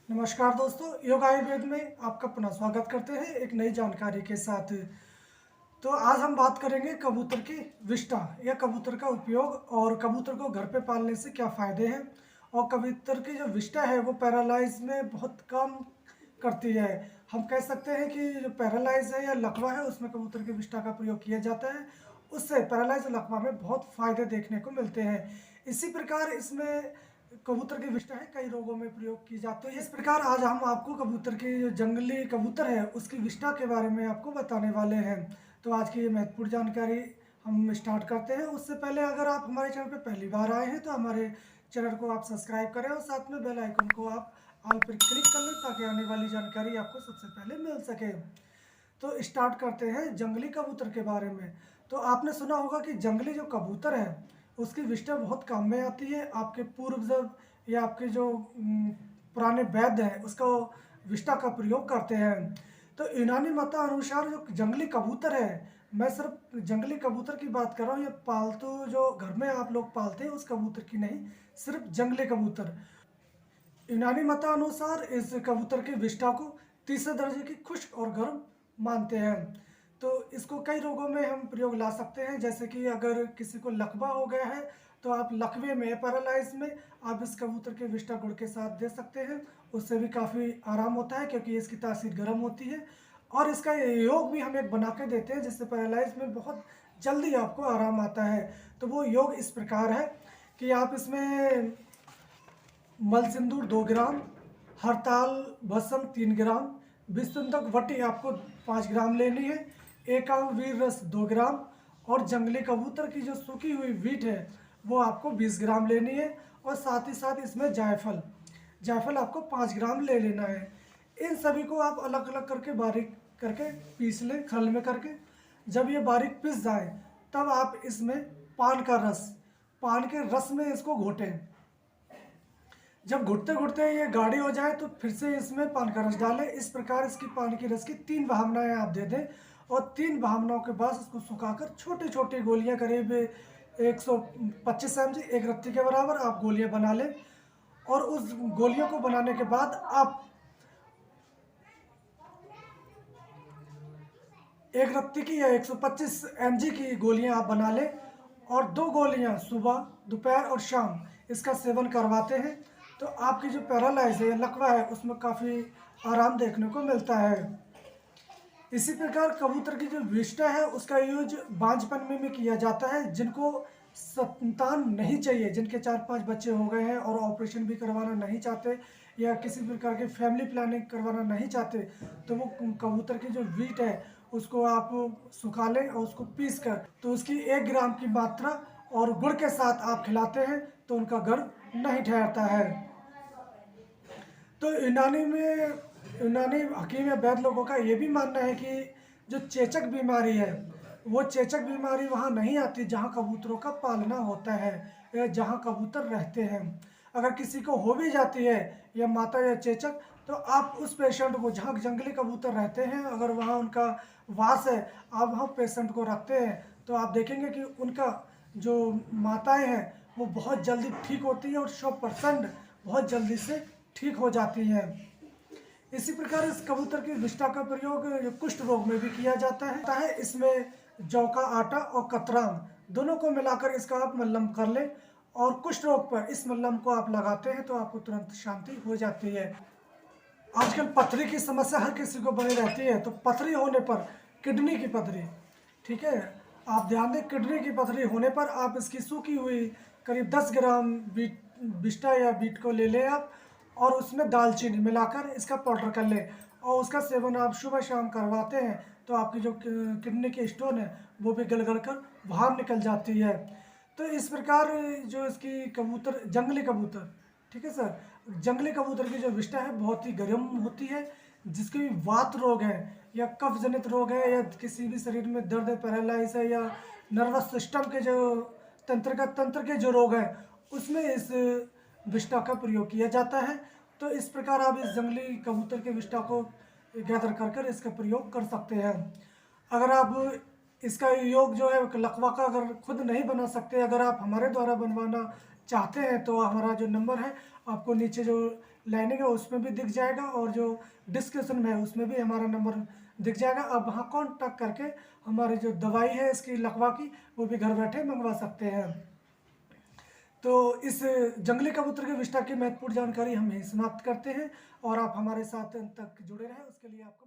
नमस्कार दोस्तों, योग आयुर्वेद में आपका पुनः स्वागत करते हैं एक नई जानकारी के साथ। तो आज हम बात करेंगे कबूतर की विष्ठा या कबूतर का उपयोग और कबूतर को घर पे पालने से क्या फ़ायदे हैं। और कबूतर की जो विष्ठा है वो पैरालाइज में बहुत कम करती है। हम कह सकते हैं कि जो पैरालाइज है या लकवा है उसमें कबूतर की विष्ठा का प्रयोग किया जाता है। उससे पैरालाइज लकवा में बहुत फ़ायदे देखने को मिलते हैं। इसी प्रकार इसमें कबूतर की विष्ठा है कई रोगों में प्रयोग की जाती है। इस प्रकार आज हम आपको कबूतर की जो जंगली कबूतर है उसकी विष्ठा के बारे में आपको बताने वाले हैं। तो आज की ये महत्वपूर्ण जानकारी हम स्टार्ट करते हैं। उससे पहले अगर आप हमारे चैनल पर पहली बार आए हैं तो हमारे चैनल को आप सब्सक्राइब करें और साथ में बेल आइकन को आप ऑल पर क्लिक कर लें ताकि आने वाली जानकारी आपको सबसे पहले मिल सके। तो स्टार्ट करते हैं जंगली कबूतर के बारे में। तो आपने सुना होगा कि जंगली जो कबूतर है उसकी विष्ठा बहुत काम में आती है। आपके पूर्वज या आपके जो पुराने वैद्य हैं उसका विष्ठा का प्रयोग करते हैं। तो यूनानी मत अनुसार जो जंगली कबूतर है, मैं सिर्फ जंगली कबूतर की बात कर रहा हूँ, ये पालतू जो घर में आप लोग पालते हैं उस कबूतर की नहीं, सिर्फ जंगली कबूतर। यूनानी मतानुसार इस कबूतर की विष्ठा को तीसरे दर्जे की खुश्क और गर्म मानते हैं। तो इसको कई रोगों में हम प्रयोग ला सकते हैं, जैसे कि अगर किसी को लकवा हो गया है तो आप लकवे में पैरालाइज में आप इस कबूतर के विष्ठा गुड़ के साथ दे सकते हैं। उससे भी काफ़ी आराम होता है क्योंकि इसकी तासीर गर्म होती है। और इसका योग भी हम एक बना के देते हैं जिससे पैरालाइज में बहुत जल्दी आपको आराम आता है। तो वो योग इस प्रकार है कि आप इसमें मल सिंदूर 2 ग्राम, हरताल भस्म 3 ग्राम, विसुंदक वटी आपको 5 ग्राम लेनी है, एकांग वीर रस 2 ग्राम और जंगली कबूतर की जो सूखी हुई वीट है वो आपको 20 ग्राम लेनी है। और साथ ही साथ इसमें जायफल जायफल आपको 5 ग्राम ले लेना है। इन सभी को आप अलग अलग करके बारीक करके पीस लें खल में करके। जब ये बारीक पिस जाए तब आप इसमें पान के रस में इसको घोटें। जब घुटते घुटते ये गाढ़ी हो जाए तो फिर से इसमें पान का रस डालें। इस प्रकार इसकी पान की रस की 3 भावनाएं आप दे दें और 3 भावनाओं के बाद इसको सुखाकर छोटी छोटी गोलियां करीब 125 mg एक रत्ती के बराबर आप गोलियां बना लें। और उस गोलियों को बनाने के बाद आप एक रत्ती की या 125 mg की गोलियां आप बना लें और 2 गोलियां सुबह दोपहर और शाम इसका सेवन करवाते हैं तो आपकी जो पैरालाइज है या लकवा है उसमें काफ़ी आराम देखने को मिलता है। इसी प्रकार कबूतर की जो विष्ठा है उसका यूज बांझपन में किया जाता है। जिनको संतान नहीं चाहिए, जिनके 4-5 बच्चे हो गए हैं और ऑपरेशन भी करवाना नहीं चाहते या किसी प्रकार की फैमिली प्लानिंग करवाना नहीं चाहते तो वो कबूतर की जो वीट है उसको आप सुखा लें और उसको पीस कर तो उसकी 1 ग्राम की मात्रा और गुड़ के साथ आप खिलाते हैं तो उनका गर्भ नहीं ठहरता है। तो यूनानी हकीम या वैद्य लोगों का ये भी मानना है कि जो चेचक बीमारी है वो चेचक बीमारी वहाँ नहीं आती जहाँ कबूतरों का पालना होता है या जहाँ कबूतर रहते हैं। अगर किसी को हो भी जाती है या माता या चेचक तो आप उस पेशेंट को जहाँ जंगली कबूतर रहते हैं अगर वहाँ उनका वास है आप वहाँ पेशेंट को रखते हैं तो आप देखेंगे कि उनका जो माताएं हैं वो बहुत जल्दी ठीक होती है और 100% बहुत जल्दी से ठीक हो जाती है। इसी प्रकार इस कबूतर की विष्ठा का प्रयोग कुष्ठ रोग में भी किया जाता है। इसमें जौ का आटा और कतराम दोनों को मिलाकर इसका आप मल्लम कर लें और कुष्ठ रोग पर इस मल्लम को आप लगाते हैं तो आपको तुरंत शांति हो जाती है। आजकल पथरी की समस्या हर किसी को बनी रहती है तो पथरी होने पर किडनी की पथरी, ठीक है, आप ध्यान दें किडनी की पथरी होने पर आप इसकी सूखी हुई करीब 10 ग्राम विष्ठा या बीट को ले लें आप और उसमें दालचीनी मिलाकर इसका पाउडर कर लें और उसका सेवन आप सुबह शाम करवाते हैं तो आपकी जो किडनी की स्टोन है वो भी गल गल कर बाहर निकल जाती है। तो इस प्रकार जो इसकी कबूतर जंगली कबूतर, ठीक है सर, जंगली कबूतर की जो विष्ठा है बहुत ही गर्म होती है। जिसके भी वात रोग है या कफ जनित रोग है या किसी भी शरीर में दर्द है, पैरालाइज है या नर्वस सिस्टम के जो तंत्र के जो रोग हैं उसमें इस विष्ठा का प्रयोग किया जाता है। तो इस प्रकार आप इस जंगली कबूतर के विष्ठा को गैदर कर इसका प्रयोग कर सकते हैं। अगर आप इसका योग जो है लकवा का अगर खुद नहीं बना सकते, अगर आप हमारे द्वारा बनवाना चाहते हैं तो हमारा जो नंबर है आपको नीचे जो लाइनिंग है उसमें भी दिख जाएगा, और जो डिस्क्रिप्शन में है उसमें भी हमारा नंबर दिख जाएगा। आप वहाँ कॉन्टैक्ट करके हमारी जो दवाई है इसकी लकवा की, वो भी घर बैठे मंगवा सकते हैं। तो इस जंगली कबूतर के विष्ठा की महत्वपूर्ण जानकारी हम यहीं समाप्त करते हैं, और आप हमारे साथ अंत तक जुड़े रहें उसके लिए आपको